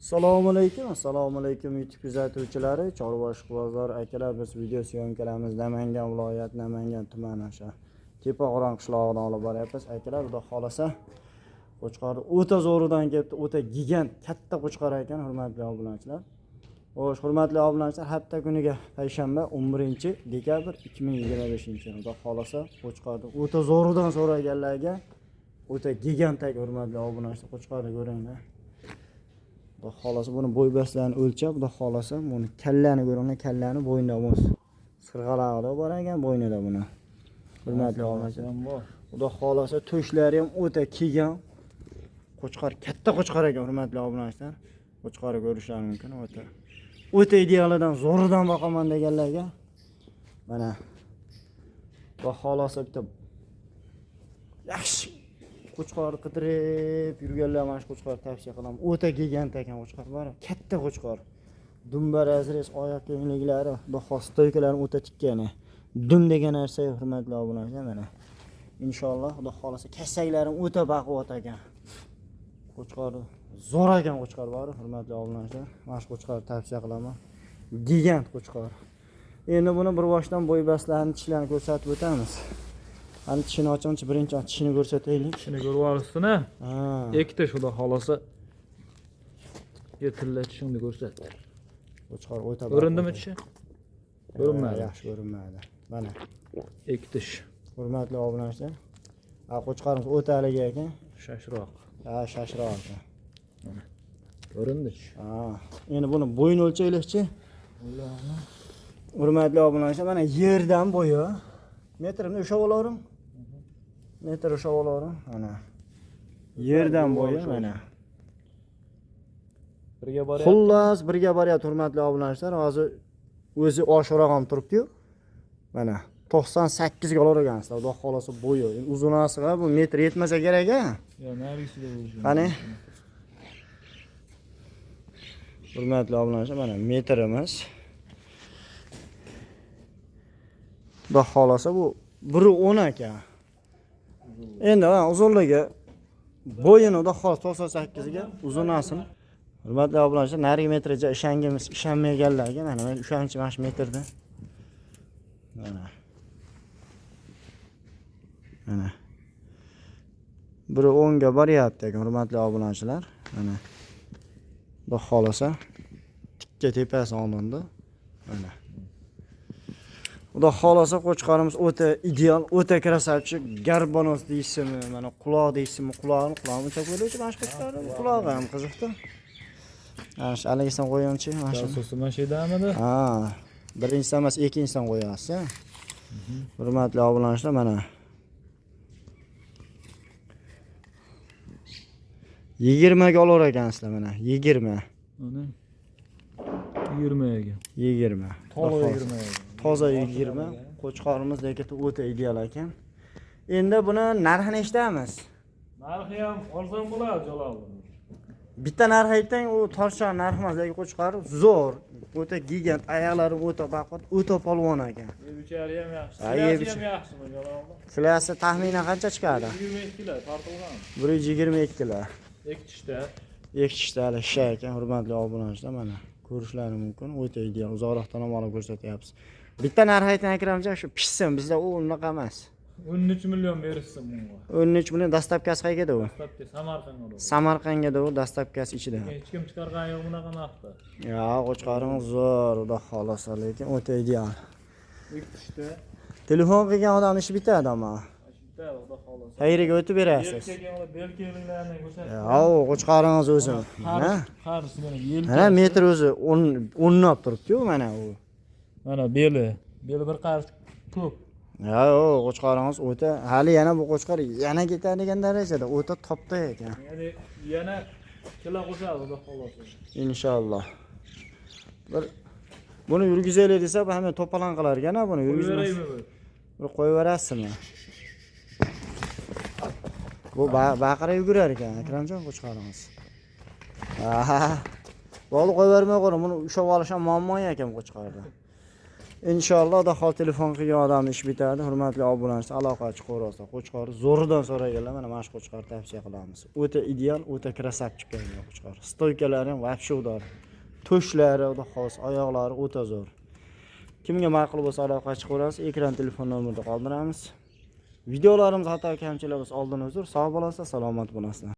Assalomu alaykum YouTube kuzatuvchilari, Chorva ishqibozlar akalar, biz video syomkalarimiz Namangan viloyat, Namangan tumani o'sha Tepaqo'ron qishlog'idan olib boryapmiz. Akalar, xudo xolasa qo'chqorni o'ta zo'ridan kelibdi, o'ta gigant, katta qo'chqor ekan, hurmatli obunachilar. Xo'sh, hurmatli obunachilar, hafta kuniga payshanba 11-dekabr 2025-yil. Xudo xolasa qo'chqorni o'ta zo'ridan so'raganlarga o'ta gigant ekan, hurmatli obunachilar, qo'chqorni ko'ringlar. Xudo xolasa buni bo'y baslarini o'lchab, xudo xolasa buni kallani ko'ringlar, kallani bo'yinda bo'lsa. Sirg'alog'ida bor ekan bo'ynida buni. Hurmatli obunachilar, xudo xolasa to'shlari ham o'ta kelgan. Qo'chqor katta qo'chqor ekan, hurmatli obunachilar. Qo'chqorni ko'rishlari mumkin, o'ta idealidan zo'ridan boqaman deganlarga mana xudo xolasa bitta yaxshi qo'chqorni qidirib yurganlar mana shu qo'chqorni tavsiya qilaman. O'ta gigant ekan qo'chqor, bor, katta qo'chqor. Dumbar azres, oyoq kengliklari, xudo xolasa stoykalari o'ta tikkan. Dum degan narsa, hurmatli obunachilar, mana. Inshaalloh xudo xolasa kasaklarim o'ta baquvvat ekan. Qo'chqor zo'r ekan, qo'chqor bor, hurmatli obunachilar. Mana shu qo'chqorni tavsiya qilaman. Gigant qo'chqor. Endi buni bir boshdan bo'y baslarini, tishlarini ko'rsatib o'tamiz. Ani tishini ochamiz, birinchi tishini ko'rsataylik. Tishini ko'rib olsizmi? Ikkita xudo xolasa. Yetilla tishini ko'rsat. Qo'chqor o'ta Ko'rindimi tishi? Ko'rinmadi. Yaxshi ko'rinmadi. Mana Ikki tish. hurmatli obunachilar. Qo'chqorimiz o'ta haligi ekan. Shashroq. Shashroq ekan. Mana. Ko'rindi. Endi buni bo'yini o'lchaylikchi. Hurmatli obunachilar, mana yerdan bo'yi metrimni o'sha olaverim. Metr o'sha olaverim. Mana. Yerdan bo'yi mana. Birga boryapti. Xullas birga boryapti, hurmatli obunachilar. Hozir o'zi oshiqroq ham turibdi-yu. Mana 98 ga olar ekansizlar. Xudo xolasa bo'yi. Uzunasiga bu metr yetmasa kerak-a? Yo, narisida bo'lishi. Qani? Hurmatli obunachilar, mana metrimiz. Xudo xolasa bu 1.10 ekan. Endi uzunligi bo'yini xudo xolasa 98 ga, uzunasini. Hurmatli obunachilar, narigi metrga ishonmaganlarga mana men o'shancha mana shu metrda. Mana 1.10 ga boryapti ekan, hurmatli obunachilar. Mana xudo xolasa tikka tepasi olindi. Mana xudo xolasa qo'chqorimiz o'ta ideal, o'ta krasavchik, garbonos deysizmi, mana quloq deysizmi, qulog'ini cho'qiluvchi mana shu qo'chqorning qulog'i ham qiziqdi. Mana shu aligisan qo'yonchi, mana shu. Asosi mana shu yerdamidi? Birinchisi emas, ikkinchisidan qo'yasiz. Hurmatli obunachilar, mana 20 ga olar ekansizlar, mana 20. Mana 20 ga. 20. To'g'ri 20 ga. Toza 20. Qo'chqorimiz lekin o'ta ideal ekan. Endi buni narxini eshitamiz. Narxi ham arzon bo'ladi, jalol. Bitta narx aytang, u toshgan narx emas, lekin qo'chqor zo'r, o'ta gigant, oyoqlari o'ta baquvvat, o'ta polvon ekan. Yebichari ham yaxshi. Yebichari ham yaxshimi, jalol? Kilasi taxminan qancha chiqadi? 22 kilo tortilgan. 122 kilo. Ikki tishda. Ikki tishda shay ekan, hurmatli obunachilar, mana ko'rishlari mumkin, o'ta ideal. Uzoqroqdan ham olib ko'rsatyapmiz. Bitta narx aytang Akramjon, shu pishsin, bizda u unaqa emas. 13 million berishsin bunga. 13 million dastavkasi qayerda u? Dastavka Samarqandga. Samarqandga u dastavkasi ichida. Hech kim chiqargan yo'q bunaqa narxda. Ya, qo'chqorimiz zo'r, xudo xolasa, lekin o'ta ideal. Ikki tishda. Telefon qilgan odamni ishi bitadi ammo. Bitta xudo xolasa. Qayerga o'tib berasiz? Belkinglarni ko'rsatib. Ya, qo'chqoringiz o'zi. Mana qarisi mana yelka. Mana metr o'zi 10 turibdi-yu, mana u. Mana beli bir qarich ko'p. Ya, qo'chqoringiz o'ta, hali yana bu qo'chqor yana ketadigan darajada o'ta topda ekan. Ya'ni yana kilo qo'shadi xudo xolasa. Inshaalloh. Buni yurgizaylik desa, bu hamma to'polon qilar ekan, buni yurgizmas. Bir qo'yib berasizmi? Bu baqira yugurar ekan, Akramjon qo'chqoringiz. Bo'ldi, qo'yib bermay qo'ying. Buni ushlab olish ham muammo ekan qo'chqorda. Inshaalloh dahol telefon qilgan odam ish bitadi. Hurmatli obunachilar, aloqachi qo'rasa, qo'chqor zo'ridan so'raganlar, mana mana shu qo'chqor tavsiya qilamiz. O'ta ideal, o'ta krasavchik bo'lgan qo'chqor. Stoykalari ham вообще udor. To'shlari, xudo xos, oyoqlari o'ta zo'r. Kimga ma'qul bo'lsa aloqachi qo'rasiz, ekran telefon nomerini qoldiramiz. Videolarimiz xato kamchilik bo'lsa oldin uzr, sog' bo'lasizlar, salomat bo'lasizlar.